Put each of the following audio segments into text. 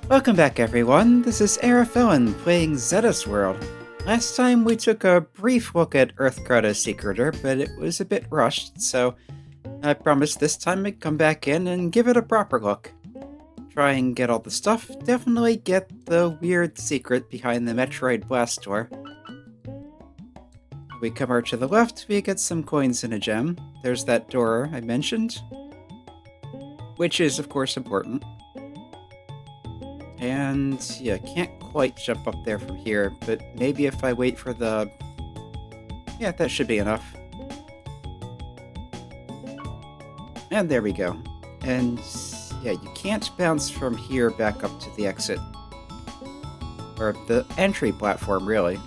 Welcome back, everyone. This is Arafellin playing Zeta's World. Last time we took a brief look at Earthgrotto Secreter, but it was a bit rushed, so I promised this time I'd come back in and give it a proper look. Try and get all the stuff, definitely get the weird secret behind the Metroid blast door. We come over to the left, we get some coins and a gem. There's that door I mentioned, which is of course important. And yeah, can't quite jump up there from here, but maybe if I wait for the... Yeah, that should be enough. And there we go. And yeah, you can't bounce from here back up to the exit. Or the entry platform, really.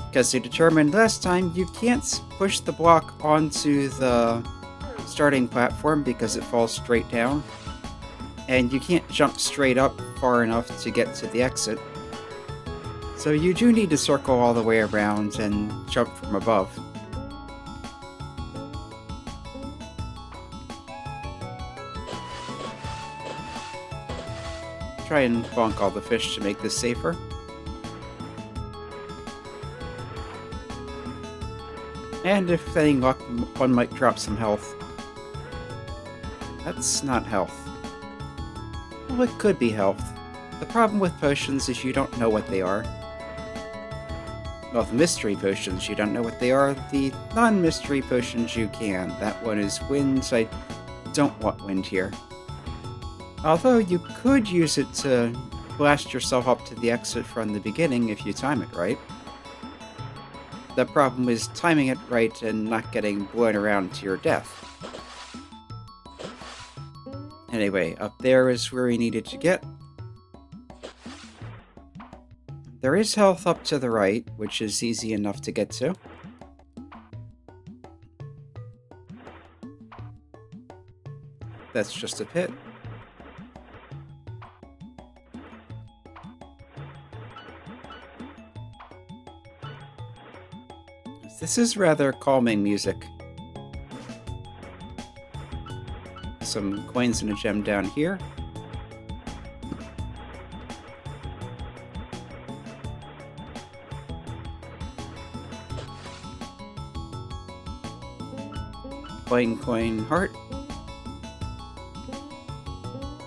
Because you determined last time, you can't push the block onto the starting platform because it falls straight down. And you can't jump straight up far enough to get to the exit. So you do need to circle all the way around and jump from above. Try and bonk all the fish to make this safer. And if any luck, one might drop some health. That's not health. Well, it could be health. The problem with potions is you don't know what they are. Well, the mystery potions, you don't know what they are. The non-mystery potions, you can. That one is wind. I don't want wind here. Although you could use it to blast yourself up to the exit from the beginning if you time it right. The problem is timing it right and not getting blown around to your death. Anyway, up there is where we needed to get. There is health up to the right, which is easy enough to get to. That's just a pit. This is rather calming music. Some coins and a gem down here. Coin, heart.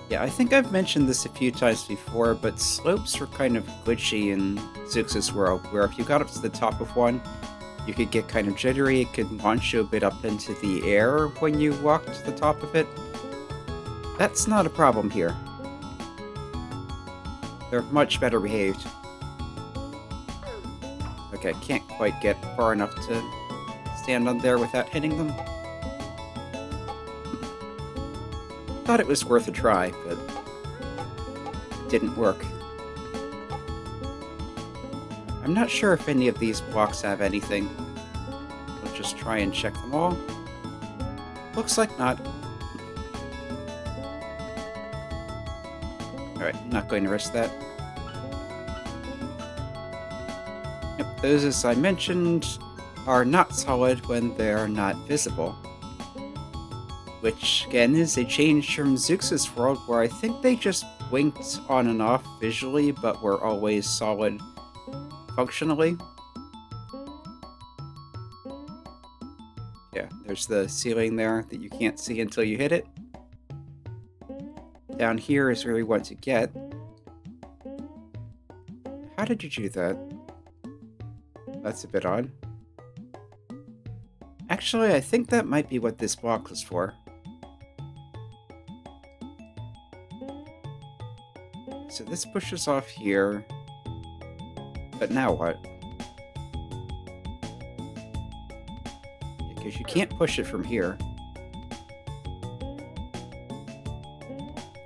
Yeah, I think I've mentioned this a few times before, but slopes are kind of glitchy in Zeux' world, where if you got up to the top of one, you could get kind of jittery. It could launch you a bit up into the air when you walked to the top of it. That's not a problem here. They're much better behaved. Okay, can't quite get far enough to stand on there without hitting them. Thought it was worth a try, but didn't work. I'm not sure if any of these blocks have anything. We'll just try and check them all. Looks like not. Alright, I'm not going to risk that. Yep, those, as I mentioned, are not solid when they're not visible. Which, again, is a change from Zeux' world, where I think they just blinked on and off visually, but were always solid functionally. Yeah, there's the ceiling there that you can't see until you hit it. Down here is where we want to get. How did you do that? That's a bit odd. Actually, I think that might be what this block was for. So this pushes off here. But now what? Because you can't push it from here.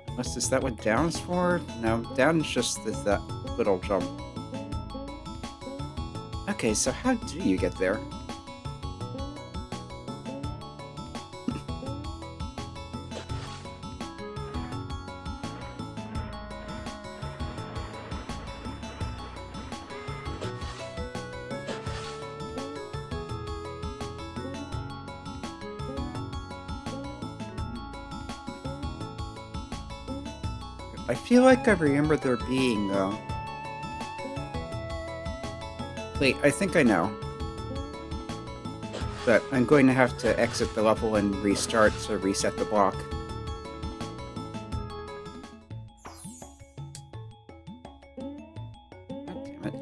Unless is that what down is for? No, down is just that little jump. Okay, so how do you get there? I feel like I remember there being, Wait, I think I know. But I'm going to have to exit the level and restart to reset the block. God damn it.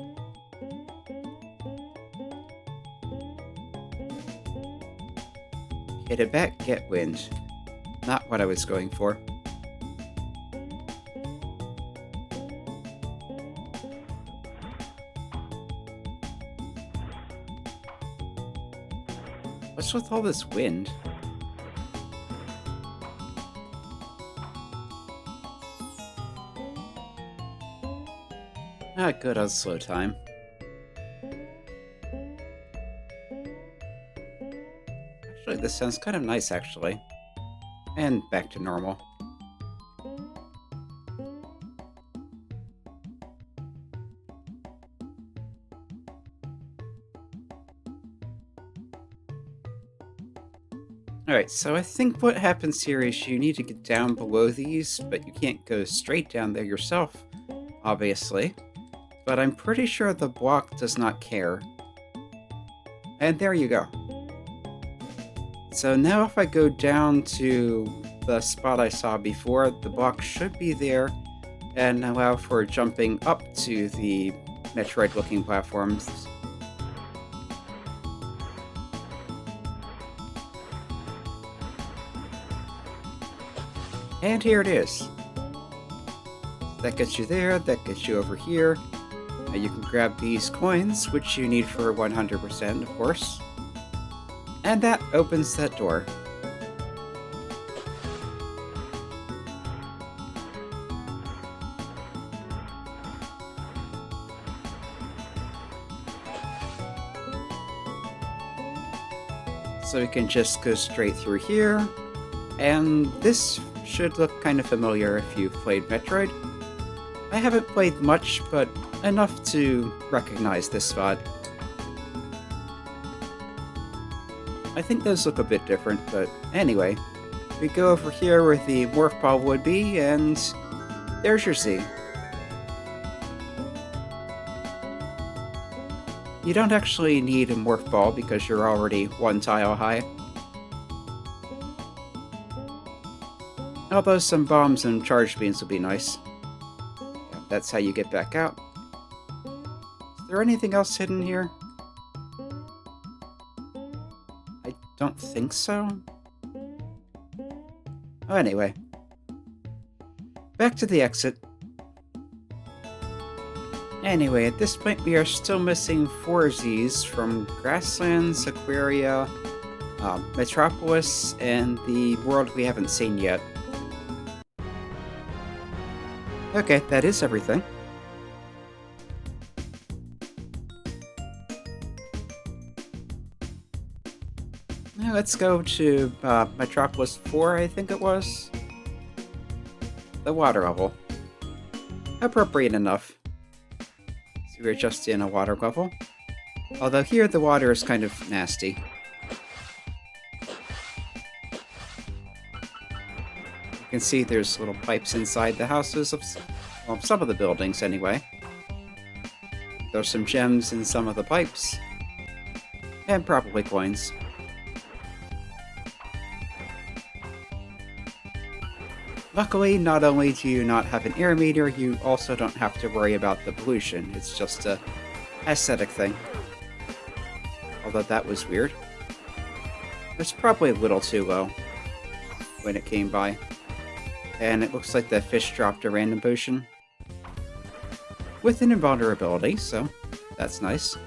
Hit it back, get wind. Not what I was going for. What's with all this wind? Ah, good on slow time. Actually, this sounds kind of nice, actually. And back to normal. Alright, so I think what happens here is you need to get down below these, but you can't go straight down there yourself, obviously. But I'm pretty sure the block does not care. And there you go. So now if I go down to the spot I saw before, the block should be there and allow for jumping up to the Metroid-looking platforms. And here it is. That gets you there, that gets you over here. Now you can grab these coins, which you need for 100%, of course. And that opens that door. So we can just go straight through here. And this should look kind of familiar if you've played Metroid. I haven't played much, but enough to recognize this spot. I think those look a bit different, but anyway. We go over here where the morph ball would be, and there's your Z. You don't actually need a morph ball because you're already one tile high. Although some bombs and charge beams would be nice. Yeah, that's how you get back out. Is there anything else hidden here? I don't think so. Oh, anyway. Back to the exit. Anyway, at this point we are still missing 4 Zs from Grasslands, Aquaria, Metropolis, and the world we haven't seen yet. Okay, that is everything. Now let's go to Metropolis 4, I think it was. The water level. Appropriate enough. So we're just in a water level. Although here the water is kind of nasty. You can see there's little pipes inside the houses of well, some of the buildings anyway. There's some gems in some of the pipes. And probably coins. Luckily, not only do you not have an air meter, you also don't have to worry about the pollution. It's just a aesthetic thing. Although that was weird. It's probably a little too low when it came by. And it looks like the fish dropped a random potion. With an invulnerability, so that's nice.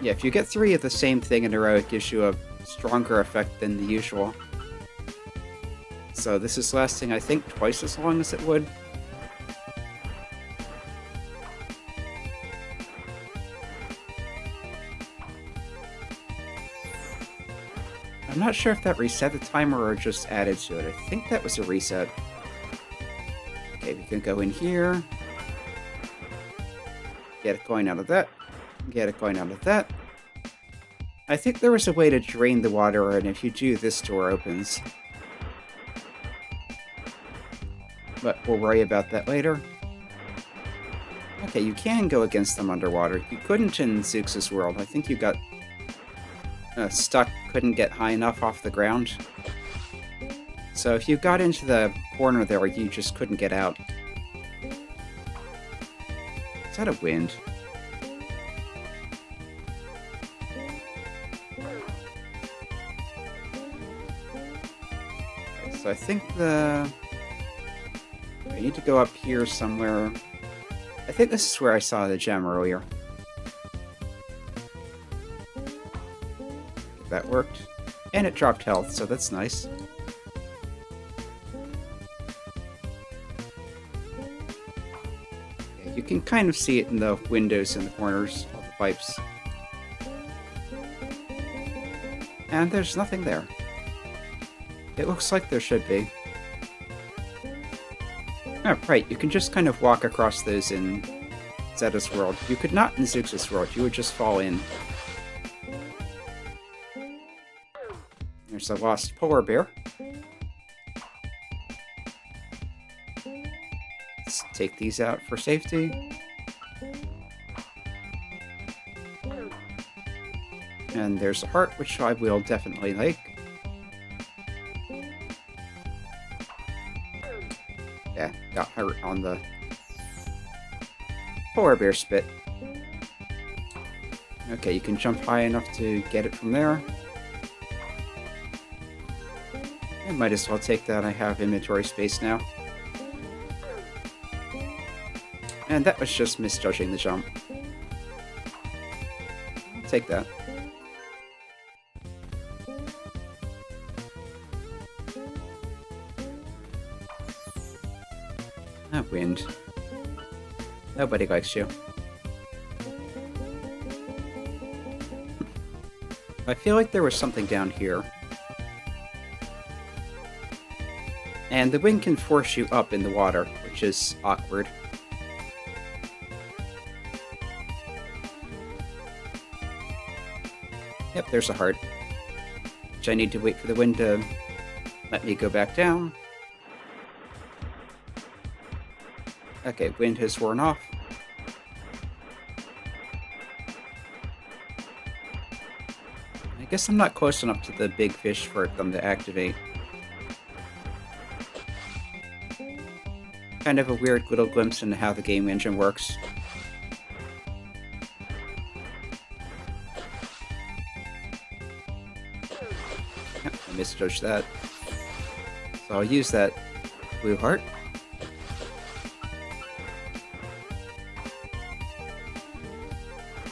Yeah, if you get 3 of the same thing in a row, it gives you a stronger effect than the usual. So this is lasting, I think, twice as long as it would. I'm not sure if that reset the timer or just added to it. I think that was a reset. Okay, we can go in here. Get a coin out of that. Get a coin out of that. I think there was a way to drain the water, and if you do, this door opens. but we'll worry about that later. Okay, you can go against them underwater. You couldn't in Zeux' world. I think you got stuck, couldn't get high enough off the ground. So if you got into the corner there, you just couldn't get out. Is that a wind? Okay, so I think I need to go up here somewhere. I think this is where I saw the gem earlier. That worked. And it dropped health, so that's nice. Yeah, you can kind of see it in the windows in the corners of the pipes. And there's nothing there. It looks like there should be. Oh, right, you can just kind of walk across those in Zeta's world. You could not in Zeux' world, you would just fall in. There's a lost polar bear. Let's take these out for safety. And there's a heart, which I will definitely like. Yeah, got hurt on the polar bear spit. Okay, you can jump high enough to get it from there. I might as well take that, I have inventory space now. And that was just misjudging the jump. I'll take that. Ah, wind. Nobody likes you. I feel like there was something down here. And the wind can force you up in the water, which is awkward. Yep, there's a heart. Which I need to wait for the wind to let me go back down. Okay, wind has worn off. I guess I'm not close enough to the big fish for them to activate. Kind of a weird little glimpse into how the game engine works. Yep, I misjudged that. So I'll use that blue heart.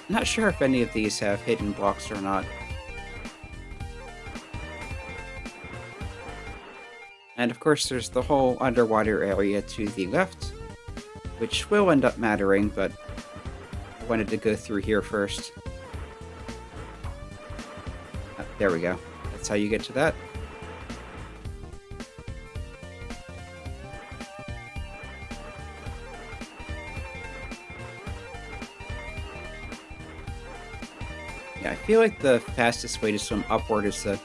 Not sure if any of these have hidden blocks or not. And of course there's the whole underwater area to the left, which will end up mattering, but I wanted to go through here first. There we go. That's how you get to that. Yeah, I feel like the fastest way to swim upward is to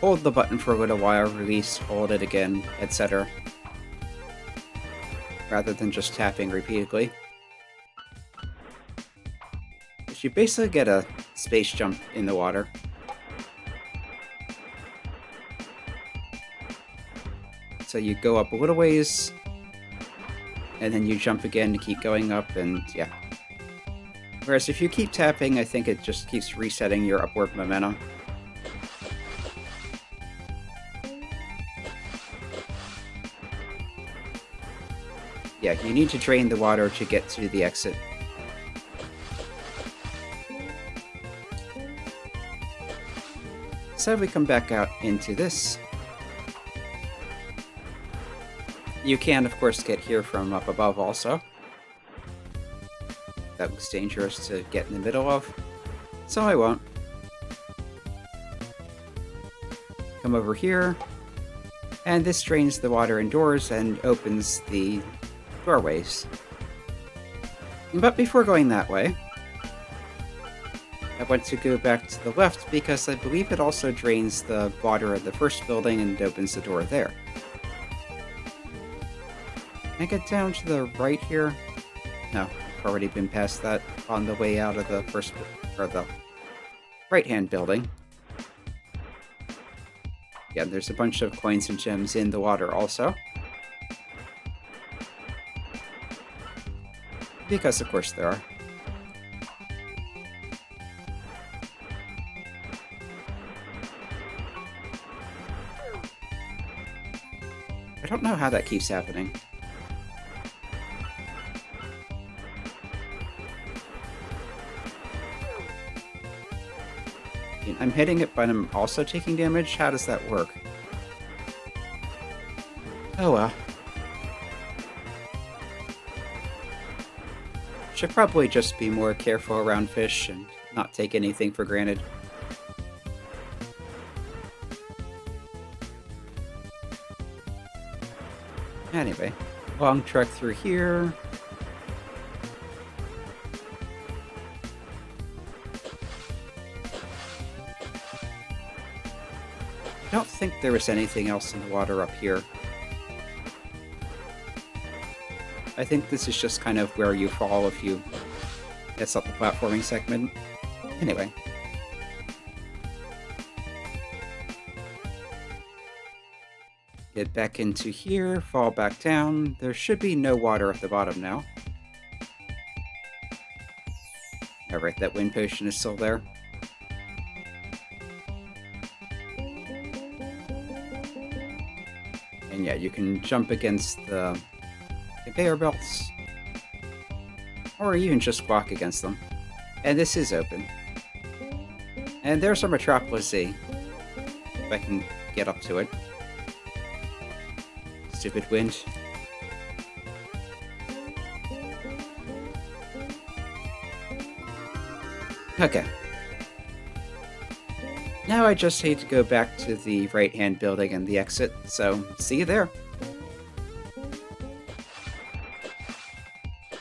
hold the button for a little while, release, hold it again, etc. Rather than just tapping repeatedly. But you basically get a space jump in the water. So you go up a little ways, and then you jump again to keep going up, and yeah. Whereas if you keep tapping, I think it just keeps resetting your upward momentum. Yeah, you need to drain the water to get to the exit. So we come back out into this. You can, of course, get here from up above also. That looks dangerous to get in the middle of, so I won't. Come over here, and this drains the water indoors and opens the doorways. But before going that way, I want to go back to the left because I believe it also drains the water of the first building and opens the door there. Can I get down to the right here? No, I've already been past that on the way out of the first, or the right-hand building. Yeah, there's a bunch of coins and gems in the water also. Because of course there are. I don't know how that keeps happening. I'm hitting it, but I'm also taking damage? How does that work? Oh well. Should probably just be more careful around fish and not take anything for granted. Anyway, long trek through here. I don't think there was anything else in the water up here. I think this is just kind of where you fall if you mess up the platforming segment. Anyway. Get back into here, fall back down. There should be no water at the bottom now. Alright, that wind potion is still there. And yeah, you can jump against the conveyor belts. Or even just walk against them. And this is open. And there's our Metropolis Zeta. If I can get up to it. Stupid wind. Okay. Now I just hate to go back to the right-hand building and the exit, so see you there.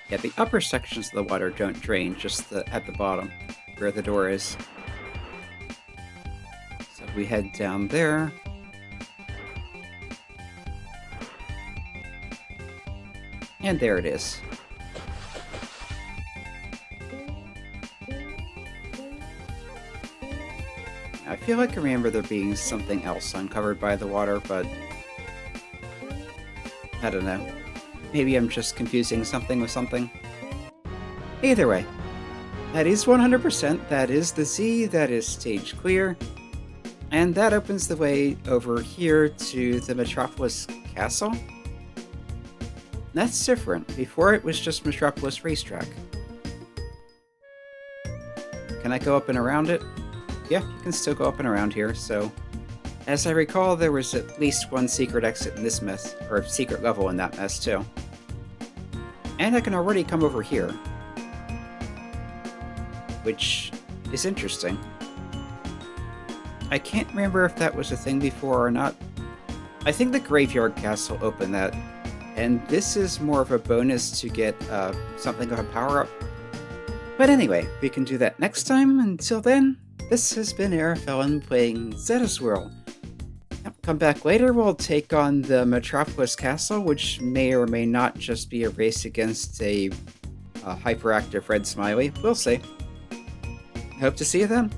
Yeah, the upper sections of the water don't drain, just at the bottom, where the door is. So we head down there. And there it is. I feel like I remember there being something else uncovered by the water, but I don't know. Maybe I'm just confusing something with something. Either way, that is 100%, that is the Z, that is stage clear, and that opens the way over here to the Metropolis Castle. That's different. Before it was just Metropolis Racetrack. Can I go up and around it? Yeah, you can still go up and around here, so... As I recall, there was at least one secret exit in this mess, or secret level in that mess, too. And I can already come over here. Which is interesting. I can't remember if that was a thing before or not. I think the Graveyard Castle opened that. And this is more of a bonus to get something of a power-up. But anyway, we can do that next time. Until then, this has been Airfelon playing Zeta's World. Come back later, we'll take on the Metropolis Castle, which may or may not just be a race against a hyperactive red smiley. We'll see. Hope to see you then.